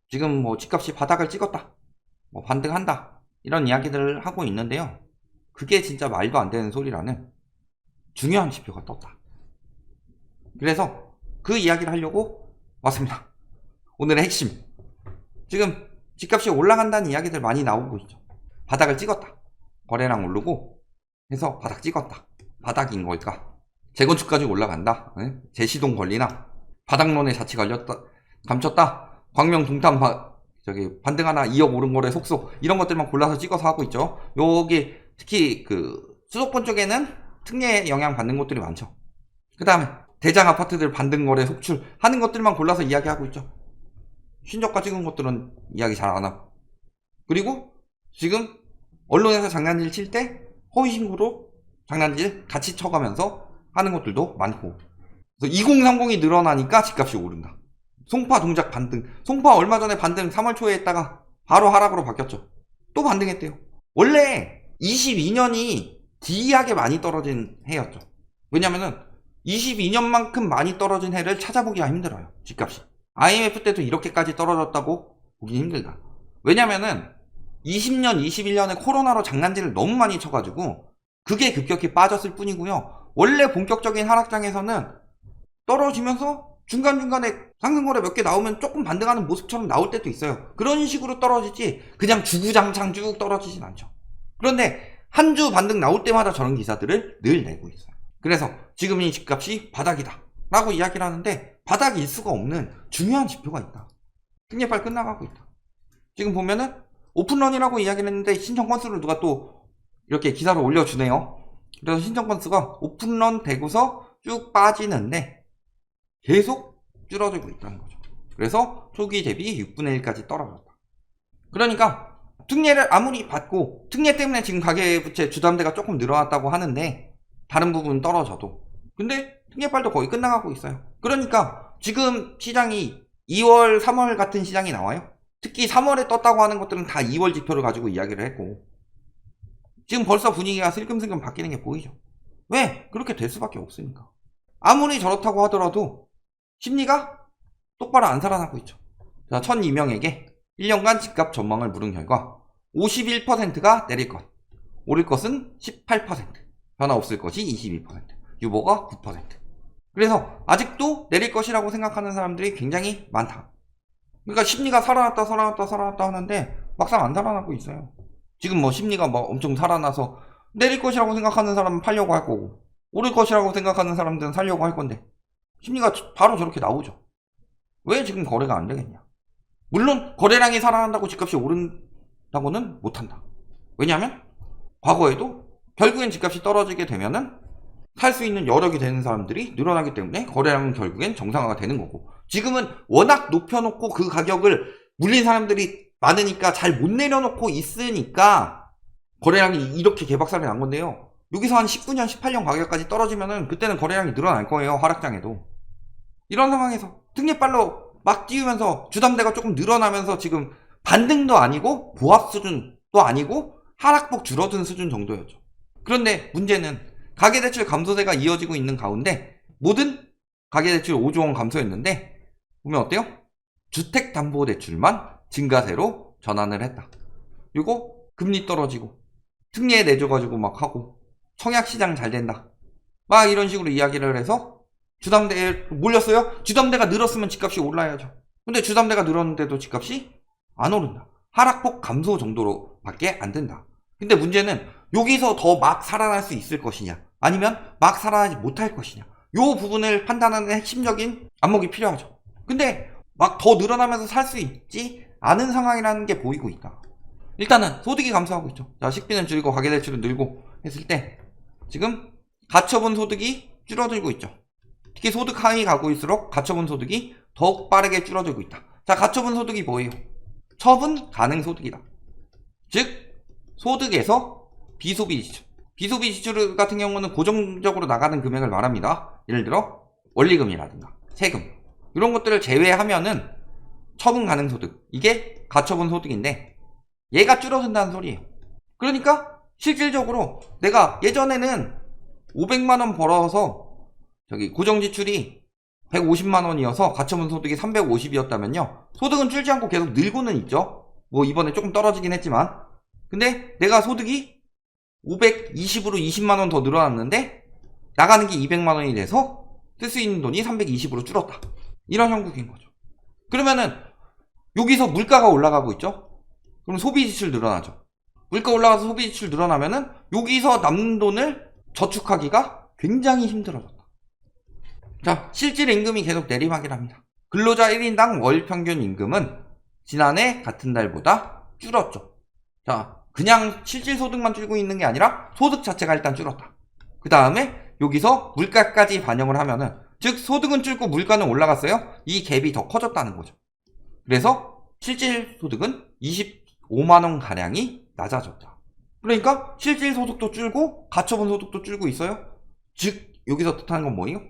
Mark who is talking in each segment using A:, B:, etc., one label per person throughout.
A: 지금 뭐 집값이 바닥을 찍었다, 뭐 반등한다, 이런 이야기들을 하고 있는데요. 그게 진짜 말도 안 되는 소리라는 중요한 지표가 떴다. 그래서 그 이야기를 하려고 왔습니다. 오늘의 핵심. 지금 집값이 올라간다는 이야기들 많이 나오고 있죠. 바닥을 찍었다, 거래량 오르고 해서 바닥 찍었다, 바닥인 걸까, 재건축까지 올라간다, 제시동 권리나 바닥론의 자치 걸렸다, 감췄다, 광명 동탄 반등하나 2억 오른 거래 속속, 이런 것들만 골라서 찍어서 하고 있죠. 여기 특히 그 수도권 쪽에는 특례 영향 받는 곳들이 많죠. 그 다음에 대장 아파트들 반등 거래 속출 하는 것들만 골라서 이야기하고 있죠. 신저가 찍은 것들은 이야기 잘 안 하고, 그리고 지금 언론에서 장난질 칠 때 허위 신고로 장난질 같이 쳐가면서 하는 것들도 많고, 그래서 2030이 늘어나니까 집값이 오른다. 송파 동작 반등, 송파 얼마 전에 반등 3월 초에 했다가 바로 하락으로 바뀌었죠. 또 반등했대요. 원래 22년이 기이하게 많이 떨어진 해였죠. 왜냐면은 22년만큼 많이 떨어진 해를 찾아보기가 힘들어요, 집값이. IMF 때도 이렇게까지 떨어졌다고 보기 힘들다. 왜냐면은 20년, 21년에 코로나로 장난질을 너무 많이 쳐가지고 그게 급격히 빠졌을 뿐이고요. 원래 본격적인 하락장에서는 떨어지면서 중간중간에 상승거래 몇 개 나오면 조금 반등하는 모습처럼 나올 때도 있어요. 그런 식으로 떨어지지 그냥 주구장창 쭉 떨어지진 않죠. 그런데 한 주 반등 나올 때마다 저런 기사들을 늘 내고 있어요. 그래서 지금 이 집값이 바닥이다 라고 이야기를 하는데, 바닥일 수가 없는 중요한 지표가 있다. 특례빨 끝나가고 있다. 지금 보면은 오픈런이라고 이야기를 했는데 신청 건수를 누가 또 이렇게 기사로 올려주네요. 그래서 신청 건수가 오픈런 되고서 쭉 빠지는데 계속 줄어들고 있다는 거죠. 그래서 초기 대비 6분의 1까지 떨어졌다. 그러니까 특례를 아무리 받고, 특례 때문에 지금 가계부채 주담대가 조금 늘어났다고 하는데 다른 부분 떨어져도, 근데 특례빨도 거의 끝나가고 있어요. 그러니까 지금 시장이 2월, 3월 같은 시장이 나와요. 특히 3월에 떴다고 하는 것들은 다 2월 지표를 가지고 이야기를 했고, 지금 벌써 분위기가 슬금슬금 바뀌는 게 보이죠. 왜? 그렇게 될 수밖에 없으니까. 아무리 저렇다고 하더라도 심리가 똑바로 안 살아나고 있죠. 자, 1002명에게 1년간 집값 전망을 물은 결과 51%가 내릴 것, 오를 것은 18%, 변화 없을 것이 22%, 유보가 9%. 그래서 아직도 내릴 것이라고 생각하는 사람들이 굉장히 많다. 그러니까 심리가 살아났다 하는데 막상 안 살아나고 있어요. 지금 뭐 심리가 뭐 엄청 살아나서 내릴 것이라고 생각하는 사람은 팔려고 할 거고, 오를 것이라고 생각하는 사람들은 살려고 할 건데 심리가 바로 저렇게 나오죠. 왜 지금 거래가 안 되겠냐. 물론 거래량이 살아난다고 집값이 오른다고는 못한다. 왜냐하면 과거에도 결국엔 집값이 떨어지게 되면은 살 수 있는 여력이 되는 사람들이 늘어나기 때문에 거래량은 결국엔 정상화가 되는 거고, 지금은 워낙 높여놓고 그 가격을 물린 사람들이 많으니까 잘 못 내려놓고 있으니까 거래량이 이렇게 개박살이 난 건데요. 여기서 한 19년, 18년 가격까지 떨어지면은 그때는 거래량이 늘어날 거예요, 하락장에도. 이런 상황에서 특례빨로 막 띄우면서 주담대가 조금 늘어나면서 지금 반등도 아니고 보합 수준도 아니고 하락폭 줄어든 수준 정도였죠. 그런데 문제는 가계대출 감소세가 이어지고 있는 가운데 모든 가계대출 5조 원 감소했는데 보면 어때요? 주택담보대출만 증가세로 전환을 했다. 이거 금리 떨어지고 특례 내줘가지고 막 하고 청약시장 잘 된다, 막 이런 식으로 이야기를 해서 주담대에 몰렸어요? 주담대가 늘었으면 집값이 올라야죠. 근데 주담대가 늘었는데도 집값이 안 오른다. 하락폭 감소 정도로 밖에 안 된다. 근데 문제는 여기서 더 막 살아날 수 있을 것이냐, 아니면 막 살아나지 못할 것이냐, 요 부분을 판단하는 핵심적인 안목이 필요하죠. 근데 막 더 늘어나면서 살 수 있지 않은 상황이라는 게 보이고 있다. 일단은 소득이 감소하고 있죠. 자, 식비는 줄이고 가계대출은 늘고 했을 때 지금 가처분 소득이 줄어들고 있죠. 특히 소득 하위 가구일수록 가처분 소득이 더욱 빠르게 줄어들고 있다. 자, 가처분 소득이 뭐예요? 처분 가능 소득이다. 즉 소득에서 비소비 지출, 비소비 지출 같은 경우는 고정적으로 나가는 금액을 말합니다. 예를 들어 원리금이라든가 세금, 이런 것들을 제외하면은 처분 가능 소득, 이게 가처분 소득인데 얘가 줄어든다는 소리예요. 그러니까 실질적으로 내가 예전에는 500만원 벌어서 저기 고정지출이 150만 원이어서 가처분 소득이 350이었다면요. 소득은 줄지 않고 계속 늘고는 있죠. 뭐 이번에 조금 떨어지긴 했지만. 근데 내가 소득이 520으로 20만 원 더 늘어났는데 나가는 게 200만 원이 돼서 쓸 수 있는 돈이 320으로 줄었다. 이런 형국인 거죠. 그러면은 여기서 물가가 올라가고 있죠. 그럼 소비 지출 늘어나죠. 물가 올라가서 소비 지출 늘어나면은 여기서 남는 돈을 저축하기가 굉장히 힘들어졌다. 자, 실질 임금이 계속 내리막이랍니다. 근로자 1인당 월 평균 임금은 지난해 같은 달보다 줄었죠. 자, 그냥 실질 소득만 줄고 있는 게 아니라 소득 자체가 일단 줄었다. 그 다음에 여기서 물가까지 반영을 하면은, 즉 소득은 줄고 물가는 올라갔어요. 이 갭이 더 커졌다는 거죠. 그래서 실질 소득은 25만 원 가량이 낮아졌다. 그러니까 실질 소득도 줄고 가처분 소득도 줄고 있어요. 즉 여기서 뜻하는 건 뭐예요?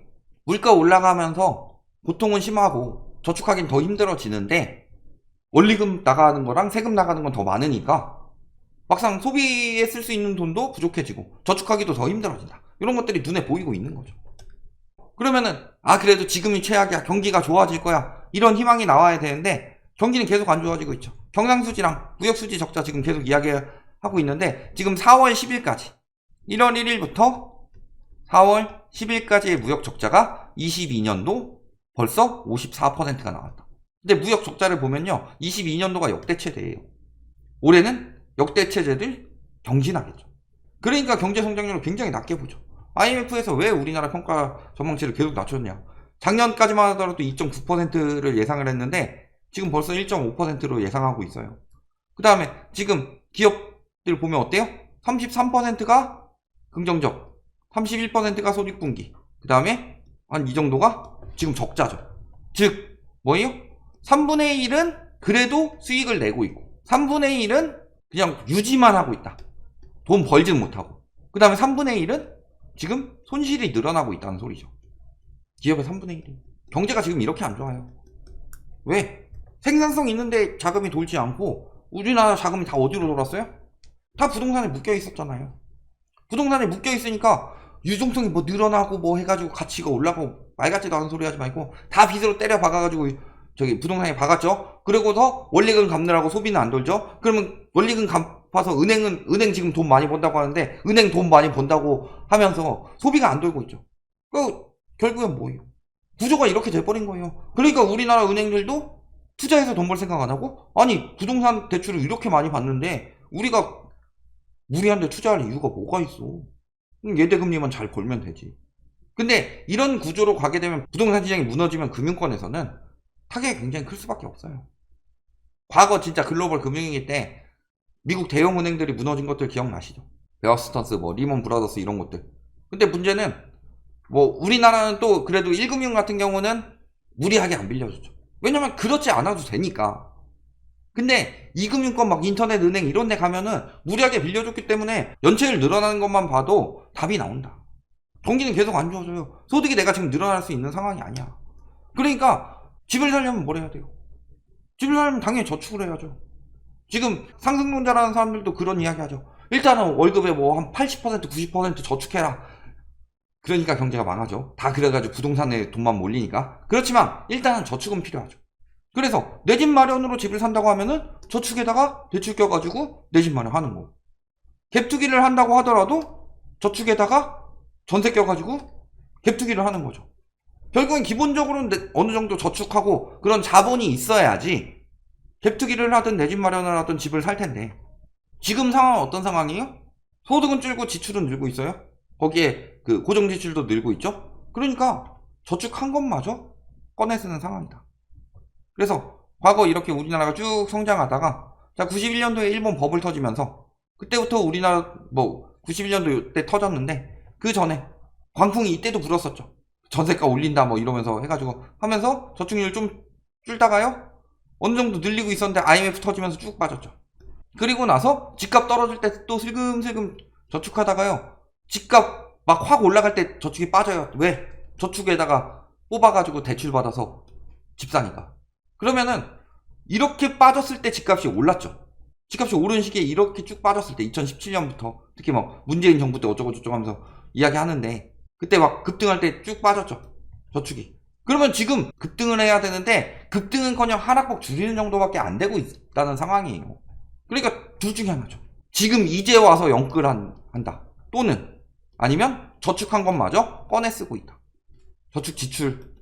A: 물가 올라가면서 고통은 심하고 저축하기는 더 힘들어지는데 원리금 나가는 거랑 세금 나가는 건 더 많으니까 막상 소비에 쓸 수 있는 돈도 부족해지고 저축하기도 더 힘들어진다. 이런 것들이 눈에 보이고 있는 거죠. 그러면은 그래도 지금이 최악이야. 경기가 좋아질 거야. 이런 희망이 나와야 되는데 경기는 계속 안 좋아지고 있죠. 경상수지랑 무역수지 적자 지금 계속 이야기하고 있는데 지금 4월 10일까지 1월 1일부터 4월 10일까지의 무역 적자가 22년도 벌써 54%가 나왔다. 근데 무역 적자를 보면요. 22년도가 역대 최대예요. 올해는 역대 최대를 경신하겠죠. 그러니까 경제 성장률을 굉장히 낮게 보죠. IMF에서 왜 우리나라 평가 전망치를 계속 낮췄냐. 작년까지만 하더라도 2.9%를 예상을 했는데 지금 벌써 1.5%로 예상하고 있어요. 그 다음에 지금 기업들 보면 어때요? 33%가 긍정적, 31%가 손익분기, 그 다음에 한 이 정도가 지금 적자죠. 즉 뭐예요? 3분의 1은 그래도 수익을 내고 있고 3분의 1은 그냥 유지만 하고 있다. 돈 벌지 못하고. 그 다음에 3분의 1은 지금 손실이 늘어나고 있다는 소리죠. 기업의 3분의 1이. 경제가 지금 이렇게 안 좋아요. 왜? 생산성 있는데 자금이 돌지 않고 우리나라 자금이 다 어디로 돌았어요? 다 부동산에 묶여 있었잖아요. 부동산에 묶여 있으니까 유동성이 뭐 늘어나고 뭐 해가지고 가치가 올라가고 말 같지도 않은 소리 하지 말고 다 빚으로 때려 박아가지고 저기 부동산에 박았죠. 그리고서 원리금 갚느라고 소비는 안 돌죠. 그러면 원리금 갚아서 은행 지금 돈 많이 번다고 하는데 은행 돈 많이 번다고 하면서 소비가 안 돌고 있죠. 결국엔 뭐예요? 구조가 이렇게 돼버린 거예요. 그러니까 우리나라 은행들도 투자해서 돈 벌 생각 안 하고, 아니 부동산 대출을 이렇게 많이 받는데 우리가 무리한데 투자할 이유가 뭐가 있어? 예대금리만 잘 걸면 되지. 근데 이런 구조로 가게 되면 부동산 시장이 무너지면 금융권에서는 타격이 굉장히 클 수밖에 없어요. 과거 진짜 글로벌 금융위기 때 미국 대형 은행들이 무너진 것들 기억나시죠? 베어스턴스, 뭐 리먼 브라더스 이런 것들. 근데 문제는 뭐 우리나라는 또 그래도 1금융 같은 경우는 무리하게 안 빌려줬죠. 왜냐면 그렇지 않아도 되니까. 근데 2금융권 막 인터넷 은행 이런 데 가면은 무리하게 빌려줬기 때문에 연체율 늘어나는 것만 봐도 답이 나온다. 경기는 계속 안 좋아져요. 소득이 내가 지금 늘어날 수 있는 상황이 아니야. 그러니까 집을 살려면 뭘 해야 돼요? 집을 살려면 당연히 저축을 해야죠. 지금 상승론자라는 사람들도 그런 이야기 하죠. 일단은 월급에 뭐 한 80% 90% 저축해라. 그러니까 경제가 망하죠. 다 그래가지고 부동산에 돈만 몰리니까. 그렇지만 일단은 저축은 필요하죠. 그래서 내 집 마련으로 집을 산다고 하면은 저축에다가 대출 껴가지고 내 집 마련하는 거고, 갭투기를 한다고 하더라도 저축에다가 전세 껴가지고 갭투기를 하는 거죠. 결국엔 기본적으로는 어느 정도 저축하고 그런 자본이 있어야지 갭투기를 하든 내 집 마련을 하든 집을 살 텐데, 지금 상황은 어떤 상황이에요? 소득은 줄고 지출은 늘고 있어요. 거기에 그 고정 지출도 늘고 있죠. 그러니까 저축한 것마저 꺼내 쓰는 상황이다. 그래서 과거 이렇게 우리나라가 쭉 성장하다가, 자 91년도에 일본 버블 터지면서 그때부터 우리나라 뭐 91년도 때 터졌는데 그 전에 광풍이 이때도 불었었죠. 전세가 올린다 뭐 이러면서 해가지고 하면서 저축률 좀 줄다가요 어느 정도 늘리고 있었는데 IMF 터지면서 쭉 빠졌죠. 그리고 나서 집값 떨어질 때 또 슬금슬금 저축하다가요 집값 막 확 올라갈 때 저축이 빠져요. 왜? 저축에다가 뽑아가지고 대출 받아서 집 사니까. 그러면은 이렇게 빠졌을 때 집값이 올랐죠. 집값이 오른 시기에 이렇게 쭉 빠졌을 때 2017년부터 특히 막 문재인 정부 때 어쩌고 저쩌고 하면서 이야기하는데 그때 막 급등할 때 쭉 빠졌죠. 저축이. 그러면 지금 급등을 해야 되는데 급등은커녕 하락폭 줄이는 정도밖에 안 되고 있다는 상황이에요. 그러니까 둘 중에 하나죠. 지금 이제 와서 영끌한다. 또는 아니면 저축한 것마저 꺼내 쓰고 있다. 저축 지출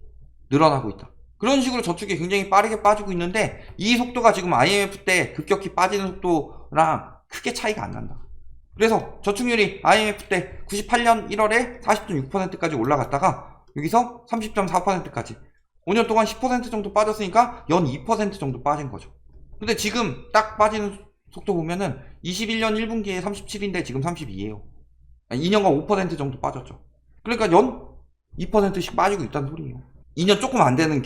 A: 늘어나고 있다. 그런 식으로 저축이 굉장히 빠르게 빠지고 있는데 이 속도가 지금 IMF 때 급격히 빠지는 속도랑 크게 차이가 안 난다. 그래서 저축률이 IMF 때 98년 1월에 40.6%까지 올라갔다가 여기서 30.4%까지 5년 동안 10% 정도 빠졌으니까 연 2% 정도 빠진 거죠. 근데 지금 딱 빠지는 속도 보면은 21년 1분기에 37인데 지금 32예요. 2년간 5% 정도 빠졌죠. 그러니까 연 2%씩 빠지고 있다는 소리예요. 2년 조금 안 되는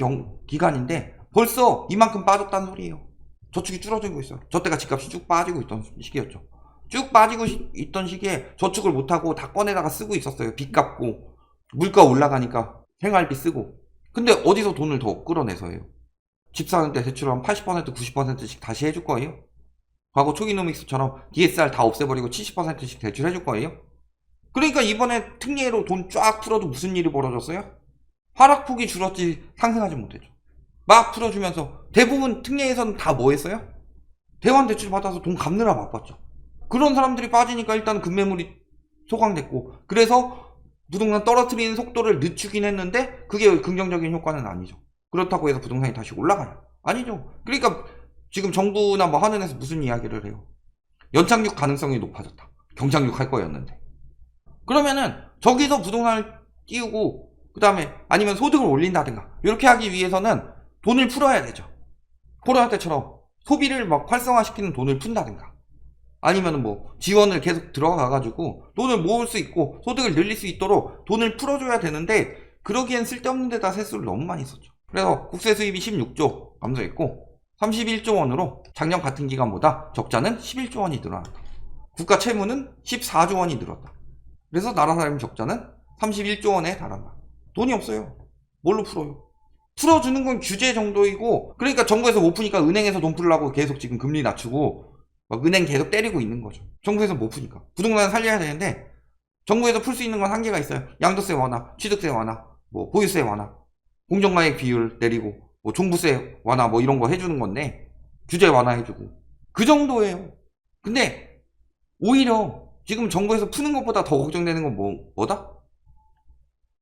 A: 기간인데 벌써 이만큼 빠졌다는 소리예요. 저축이 줄어들고 있어요. 저 때가 집값이 쭉 빠지고 있던 시기였죠. 쭉 빠지고 있던 시기에 저축을 못하고 다 꺼내다가 쓰고 있었어요. 빚 갚고 물가 올라가니까 생활비 쓰고. 근데 어디서 돈을 더 끌어내서 해요? 집 사는데 대출 한 80% 90%씩 다시 해줄 거예요? 과거 초기노믹스처럼 DSR 다 없애버리고 70%씩 대출해줄 거예요? 그러니까 이번에 특례로 돈 쫙 풀어도 무슨 일이 벌어졌어요? 하락폭이 줄었지 상승하지 못했죠. 막 풀어주면서 대부분 특례에서는 다 뭐 했어요? 대환 대출 받아서 돈 갚느라 바빴죠. 그런 사람들이 빠지니까 일단 급매물이 소강됐고 그래서 부동산 떨어뜨리는 속도를 늦추긴 했는데 그게 긍정적인 효과는 아니죠. 그렇다고 해서 부동산이 다시 올라가냐? 아니죠. 그러니까 지금 정부나 뭐 하는에서 무슨 이야기를 해요? 연착륙 가능성이 높아졌다. 경착륙 할 거였는데. 그러면은 저기서 부동산을 띄우고 그 다음에 아니면 소득을 올린다든가 이렇게 하기 위해서는 돈을 풀어야 되죠. 코로나 때처럼 소비를 막 활성화시키는 돈을 푼다든가 아니면 뭐 지원을 계속 들어가가지고 돈을 모을 수 있고 소득을 늘릴 수 있도록 돈을 풀어줘야 되는데 그러기엔 쓸데없는 데다 세수를 너무 많이 썼죠. 그래서 국세 수입이 16조 감소했고 31조 원으로 작년 같은 기간보다 적자는 11조 원이 늘어났다. 국가 채무는 14조 원이 늘었다. 그래서 나라 사람 적자는 31조 원에 달한다. 돈이 없어요. 뭘로 풀어요? 풀어주는 건 규제 정도이고 그러니까 정부에서 못 푸니까 은행에서 돈 풀려고 계속 지금 금리 낮추고 막 은행 계속 때리고 있는 거죠. 정부에서 못 푸니까. 부동산 살려야 되는데 정부에서 풀 수 있는 건 한계가 있어요. 양도세 완화, 취득세 완화, 뭐 보유세 완화, 공정가액 비율 내리고 뭐 종부세 완화 뭐 이런 거 해주는 건데 규제 완화해주고 그 정도예요. 근데 오히려 지금 정부에서 푸는 것보다 더 걱정되는 건 뭐다?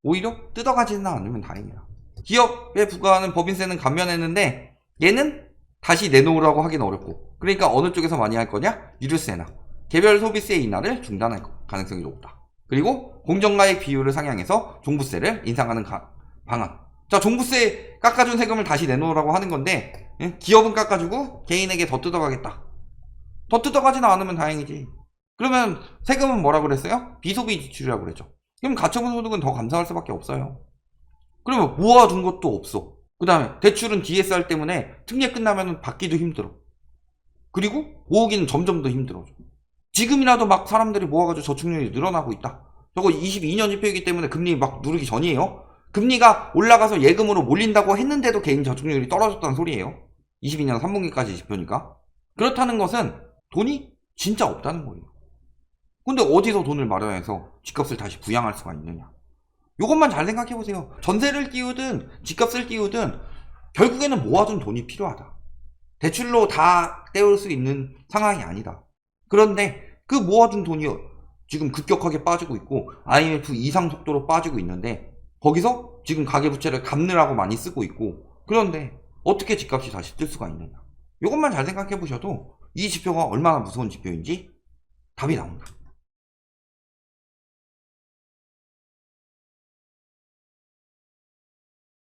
A: 오히려 뜯어가지는 않으면 다행이야. 기업에 부과하는 법인세는 감면했는데 얘는 다시 내놓으라고 하긴 어렵고 그러니까 어느 쪽에서 많이 할 거냐? 유류세나 개별 소비세 인하를 중단할 가능성이 높다. 그리고 공정가액 비율을 상향해서 종부세를 인상하는 방안. 자, 종부세 깎아준 세금을 다시 내놓으라고 하는 건데 기업은 깎아주고 개인에게 더 뜯어가겠다. 더 뜯어가지는 않으면 다행이지. 그러면 세금은 뭐라 그랬어요? 비소비 지출이라고 그랬죠. 그럼 가처분 소득은 더 감소할 수밖에 없어요. 그러면 모아둔 것도 없어. 그 다음에 대출은 DSR 때문에 특례 끝나면 받기도 힘들어. 그리고 모으기는 점점 더 힘들어져. 지금이라도 막 사람들이 모아가지고 저축률이 늘어나고 있다. 저거 22년 지표이기 때문에 금리 막 누르기 전이에요. 금리가 올라가서 예금으로 몰린다고 했는데도 개인 저축률이 떨어졌다는 소리예요. 22년 3분기까지 지표니까. 그렇다는 것은 돈이 진짜 없다는 거예요. 근데 어디서 돈을 마련해서 집값을 다시 부양할 수가 있느냐. 이것만 잘 생각해보세요. 전세를 띄우든 집값을 띄우든 결국에는 모아둔 돈이 필요하다. 대출로 다 떼올 수 있는 상황이 아니다. 그런데 그 모아둔 돈이 지금 급격하게 빠지고 있고 IMF 이상 속도로 빠지고 있는데 거기서 지금 가계부채를 갚느라고 많이 쓰고 있고 그런데 어떻게 집값이 다시 뜰 수가 있느냐. 이것만 잘 생각해보셔도 이 지표가 얼마나 무서운 지표인지 답이 나옵니다.